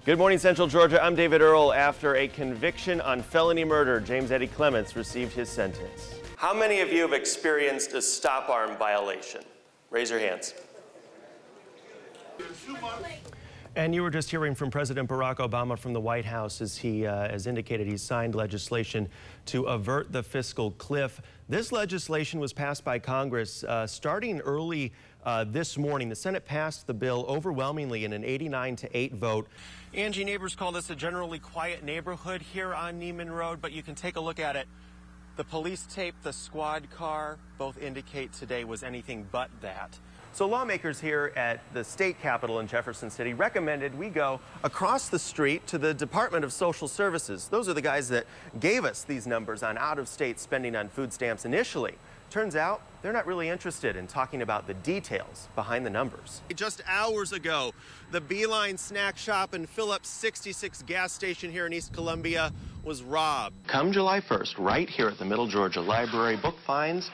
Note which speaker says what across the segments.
Speaker 1: Good morning, Central Georgia. I'm David Earl. After a conviction on felony murder, James Eddie Clements received his sentence. How many of you have experienced a stop arm violation? Raise your hands. And you were just hearing from President Barack Obama from the White House as he has indicated he signed legislation to avert the fiscal cliff. This legislation was passed by Congress starting early this morning. The Senate passed the bill overwhelmingly in an 89-8 vote. Angie, neighbors call this a generally quiet neighborhood here on Neiman Road, but you can take a look at it. The police tape, the squad car, both indicate today was anything but that. So lawmakers here at the state capitol in Jefferson City recommended we go across the street to the Department of Social Services. Those are the guys that gave us these numbers on out-of-state spending on food stamps initially. Turns out they're not really interested in talking about the details behind the numbers. Just hours ago, the Beeline snack shop and Phillips 66 gas station here in East Columbia was robbed. Come July 1st, right here at the Middle Georgia Library, book finds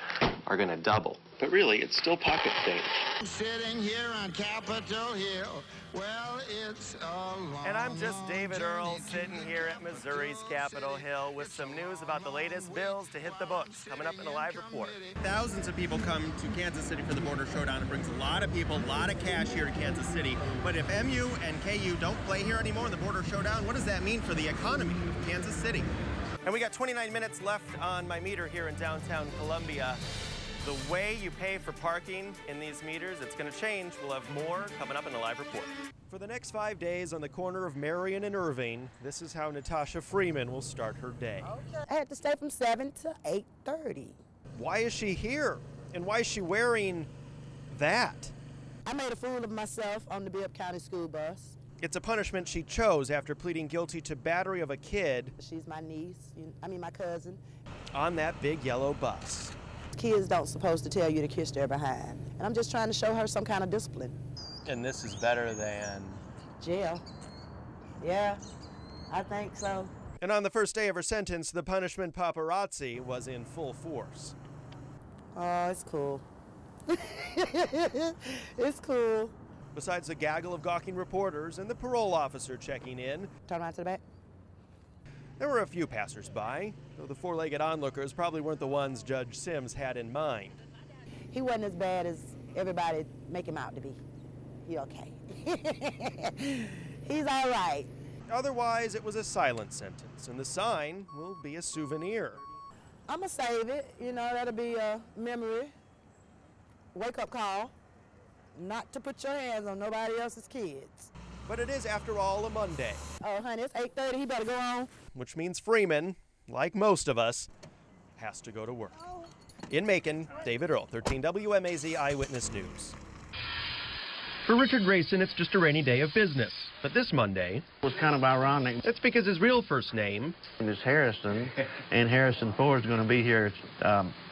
Speaker 1: are going to double. But really, it's still pocket change.
Speaker 2: Sitting here on Capitol Hill, well, it's a long,
Speaker 1: and I'm just David Earl sitting here at Missouri's Capitol Hill with some news about the latest bills to hit the books coming up in a live report. Thousands of people come to Kansas City for the border showdown. It brings a lot of people, a lot of cash here to Kansas City. But if MU and KU don't play here anymore in the border showdown, what does that mean for the economy of Kansas City? And we got 29 minutes left on my meter here in downtown Columbia. The way you pay for parking in these meters, it's going to change. We'll have more coming up in the live report. For the next 5 days on the corner of Marion and Irving, this is how Natasha Freeman will start her day.
Speaker 3: Okay. I had to stay from 7 to 8:30.
Speaker 1: Why is she here? And why is she wearing that?
Speaker 3: I made a fool of myself on the Bibb County school bus.
Speaker 1: It's a punishment she chose after pleading guilty to battery of a kid.
Speaker 3: She's my niece, my cousin.
Speaker 1: On that big yellow bus.
Speaker 3: Kids don't supposed to tell you to kiss their behind. And I'm just trying to show her some kind of discipline.
Speaker 1: And this is better than
Speaker 3: jail. Yeah, I think so.
Speaker 1: And on the first day of her sentence, the punishment paparazzi was in full force.
Speaker 3: Oh, it's cool. It's cool.
Speaker 1: Besides the gaggle of gawking reporters and the parole officer checking in.
Speaker 3: Turn around to the back.
Speaker 1: There were a few passers-by, though the four-legged onlookers probably weren't the ones Judge Sims had in mind.
Speaker 3: He wasn't as bad as everybody make him out to be. He okay. He's all right.
Speaker 1: Otherwise, it was a silent sentence, and the sign will be a souvenir.
Speaker 3: I'm gonna save it. That'll be a memory. Wake-up call. Not to put your hands on nobody else's kids.
Speaker 1: But it is, after all, a Monday.
Speaker 3: Oh, honey, it's 8:30. He better go on.
Speaker 1: Which means Freeman, like most of us, has to go to work. In Macon, David Earl, 13 WMAZ Eyewitness News. For Richard Grayson, it's just a rainy day of business. But this Monday
Speaker 4: was kind of ironic.
Speaker 1: That's because his real first name
Speaker 4: is Harrison, and Harrison Ford is going to be here,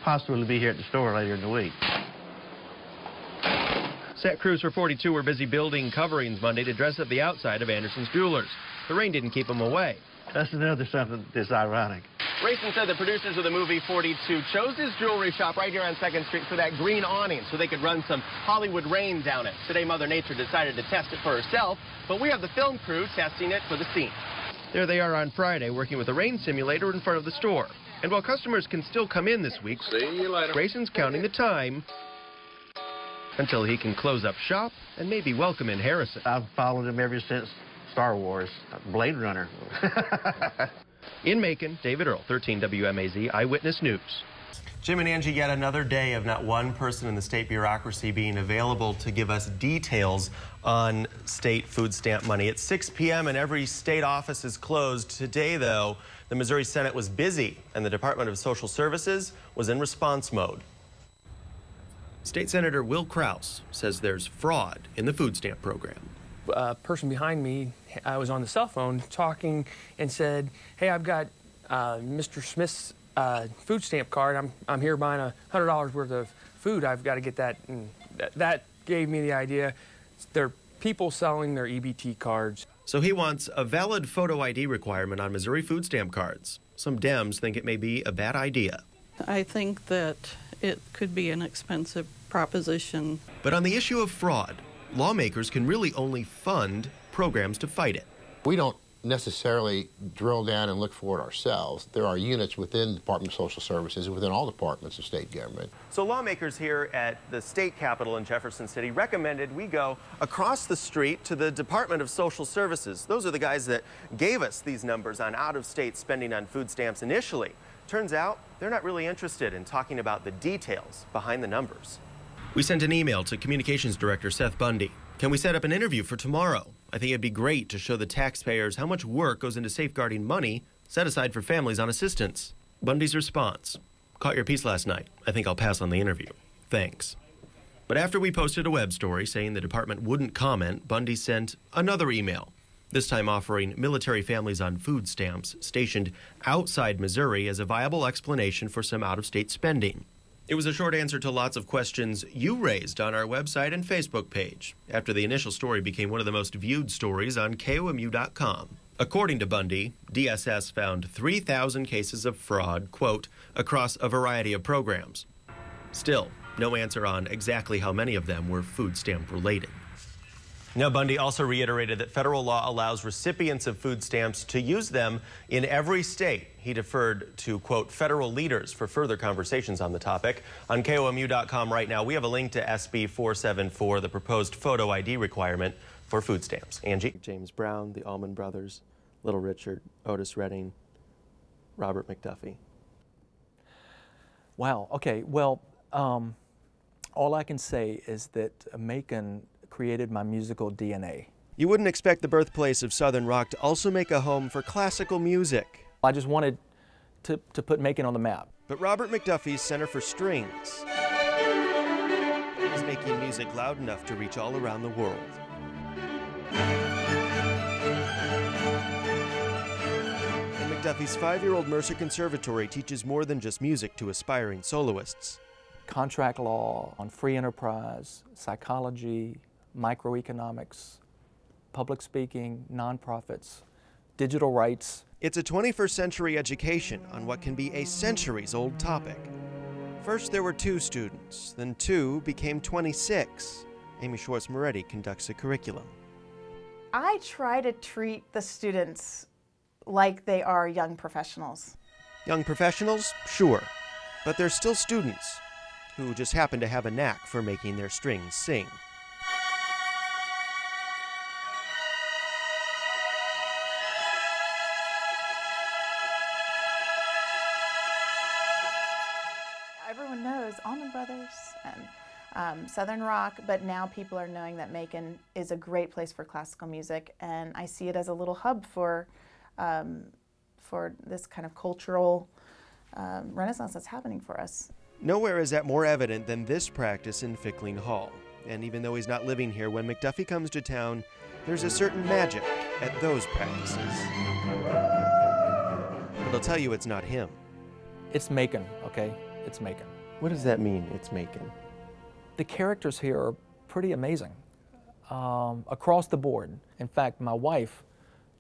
Speaker 4: possibly be here at the store later in the week.
Speaker 1: Set crews for 42 were busy building coverings Monday to dress up the outside of Anderson's Jewelers. The rain didn't keep them away.
Speaker 4: That's another something that's ironic.
Speaker 1: Grayson said the producers of the movie 42 chose his jewelry shop right here on 2nd Street for that green awning so they could run some Hollywood rain down it. Today, Mother Nature decided to test it for herself, but we have the film crew testing it for the scene. There they are on Friday, working with a rain simulator in front of the store. And while customers can still come in this week,
Speaker 5: see you later.
Speaker 1: Grayson's counting the time until he can close up shop and maybe welcome in Harrison.
Speaker 4: I've followed him ever since Star Wars, Blade Runner.
Speaker 1: In Macon, David Earl, 13 WMAZ Eyewitness News. Jim and Angie, yet another day of not one person in the state bureaucracy being available to give us details on state food stamp money. It's 6 p.m. and every state office is closed. Today, though, the Missouri Senate was busy and the Department of Social Services was in response mode. State Senator Will Kraus says there's fraud in the food stamp program.
Speaker 6: A person behind me, I was on the cell phone talking and said, hey, I've got Mr. Smith's food stamp card. I'm here buying $100 worth of food. I've got to get that. And that gave me the idea. There are people selling their EBT cards.
Speaker 1: So he wants a valid photo ID requirement on Missouri food stamp cards. Some Dems think it may be a bad idea.
Speaker 7: I think that it could be an expensive proposition.
Speaker 1: But on the issue of fraud, lawmakers can really only fund programs to fight it.
Speaker 5: We don't necessarily drill down and look for it ourselves. There are units within the Department of Social Services and within all departments of state government.
Speaker 1: So lawmakers here at the state capitol in Jefferson City recommended we go across the street to the Department of Social Services. Those are the guys that gave us these numbers on out-of-state spending on food stamps initially. Turns out they're not really interested in talking about the details behind the numbers. We sent an email to Communications Director Seth Bundy. Can we set up an interview for tomorrow? I think it'd be great to show the taxpayers how much work goes into safeguarding money set aside for families on assistance. Bundy's response: caught your piece last night. I think I'll pass on the interview. Thanks. But after we posted a web story saying the department wouldn't comment, Bundy sent another email, this time offering military families on food stamps stationed outside Missouri as a viable explanation for some out-of-state spending. It was a short answer to lots of questions you raised on our website and Facebook page after the initial story became one of the most viewed stories on KOMU.com. According to Bundy, DSS found 3,000 cases of fraud, quote, across a variety of programs. Still, no answer on exactly how many of them were food stamp related. Now, Bundy also reiterated that federal law allows recipients of food stamps to use them in every state. He deferred to, quote, federal leaders for further conversations on the topic. On KOMU.com right now, we have a link to SB 474, the proposed photo ID requirement for food stamps. Angie? James Brown, the Allman Brothers, Little Richard, Otis Redding, Robert McDuffie.
Speaker 8: Wow. Okay. Well, all I can say is that Macon created my musical DNA.
Speaker 1: You wouldn't expect the birthplace of Southern rock to also make a home for classical music.
Speaker 8: I just wanted to put Macon on the map.
Speaker 1: But Robert McDuffie's Center for Strings is making music loud enough to reach all around the world. And McDuffie's 5-year-old Mercer Conservatory teaches more than just music to aspiring soloists.
Speaker 8: Contract law, on free enterprise, psychology, microeconomics, public speaking, nonprofits, digital rights.
Speaker 1: It's a 21st century education on what can be a centuries-old topic. First there were 2 students, then 2 became 26. Amy Schwartz-Moretti conducts a curriculum.
Speaker 9: I try to treat the students like they are young professionals.
Speaker 1: Young professionals? Sure. But they're still students who just happen to have a knack for making their strings sing.
Speaker 9: Everyone knows Allman Brothers and Southern rock, but now people are knowing that Macon is a great place for classical music, and I see it as a little hub for this kind of cultural renaissance that's happening for us.
Speaker 1: Nowhere is that more evident than this practice in Fickling Hall. And even though he's not living here, when McDuffie comes to town, there's a certain magic at those practices. But I'll tell you it's not him.
Speaker 8: It's Macon, okay? It's Macon.
Speaker 1: What does that mean, it's Macon?
Speaker 8: The characters here are pretty amazing, across the board. In fact, my wife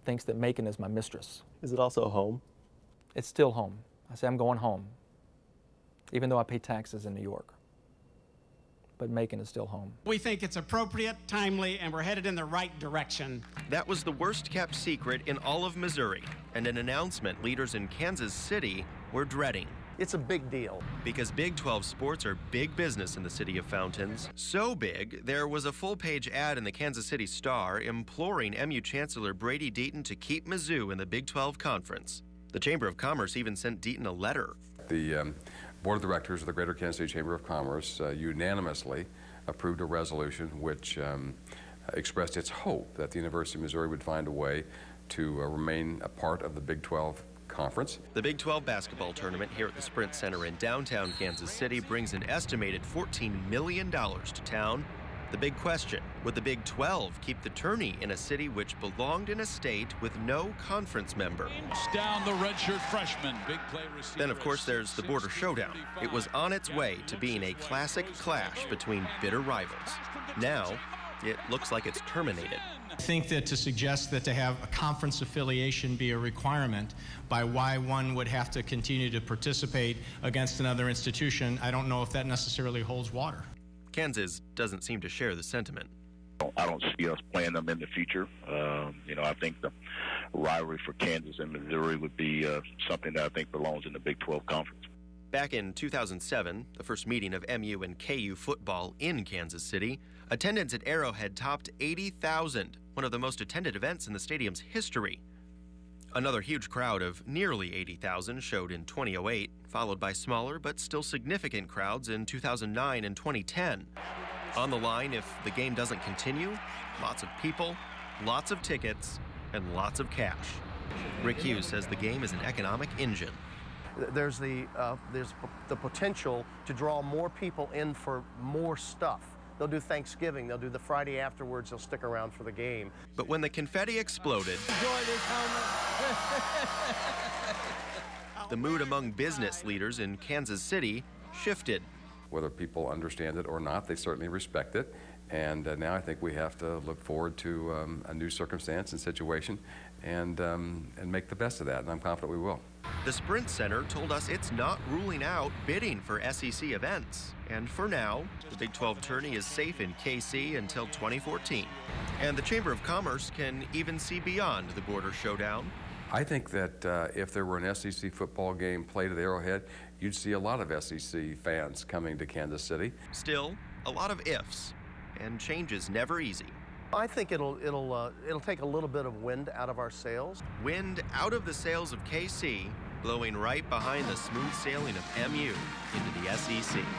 Speaker 8: thinks that Macon is my mistress.
Speaker 1: Is it also home?
Speaker 8: It's still home. I say I'm going home, even though I pay taxes in New York. But Macon is still home.
Speaker 10: We think it's appropriate, timely, and we're headed in the right direction.
Speaker 1: That was the worst-kept secret in all of Missouri, and an announcement leaders in Kansas City were dreading.
Speaker 11: It's a big deal.
Speaker 1: Because Big 12 sports are big business in the city of Fountains. So big, there was a full-page ad in the Kansas City Star imploring MU Chancellor Brady Deaton to keep Mizzou in the Big 12 Conference. The Chamber of Commerce even sent Deaton a letter.
Speaker 12: The Board of Directors of the Greater Kansas City Chamber of Commerce unanimously approved a resolution which expressed its hope that the University of Missouri would find a way to remain a part of the Big 12 Conference.
Speaker 1: The Big 12 basketball tournament here at the Sprint Center in downtown Kansas City brings an estimated $14 million to town. The big question, would the Big 12 keep the tourney in a city which belonged in a state with no conference member?
Speaker 13: Down the redshirt freshman, big play receiver.
Speaker 1: Then, of course, there's the border showdown. It was on its way to being a classic clash between bitter rivals. Now, it looks like it's terminated.
Speaker 10: I think that to suggest that to have a conference affiliation be a requirement by why one would have to continue to participate against another institution, I don't know if that necessarily holds water.
Speaker 1: Kansas doesn't seem to share the sentiment.
Speaker 11: I don't see us playing them in the future. I think the rivalry for Kansas and Missouri would be something that I think belongs in the Big 12 Conference.
Speaker 1: Back in 2007, the first meeting of MU and KU football in Kansas City, attendance at Arrowhead topped 80,000, one of the most attended events in the stadium's history. Another huge crowd of nearly 80,000 showed in 2008, followed by smaller but still significant crowds in 2009 and 2010. On the line, if the game doesn't continue, lots of people, lots of tickets, and lots of cash. Rick Hughes says the game is an economic engine.
Speaker 14: There's the potential to draw more people in for more stuff. They'll do Thanksgiving, they'll do the Friday afterwards, they'll stick around for the game.
Speaker 1: But when the confetti exploded, the mood among business leaders in Kansas City shifted.
Speaker 12: Whether people understand it or not, they certainly respect it. And now I think we have to look forward to a new circumstance and situation and make the best of that, and I'm confident we will.
Speaker 1: The Sprint Center told us it's not ruling out bidding for SEC events. And for now, the Big 12 tourney is safe in KC until 2014. And the Chamber of Commerce can even see beyond the border showdown.
Speaker 12: I think that if there were an SEC football game played at Arrowhead, you'd see a lot of SEC fans coming to Kansas City.
Speaker 1: Still, a lot of ifs, and change is never easy.
Speaker 14: I think it'll take a little bit of wind out of our sails.
Speaker 1: Wind out of the sails of KC, blowing right behind the smooth sailing of MU into the SEC.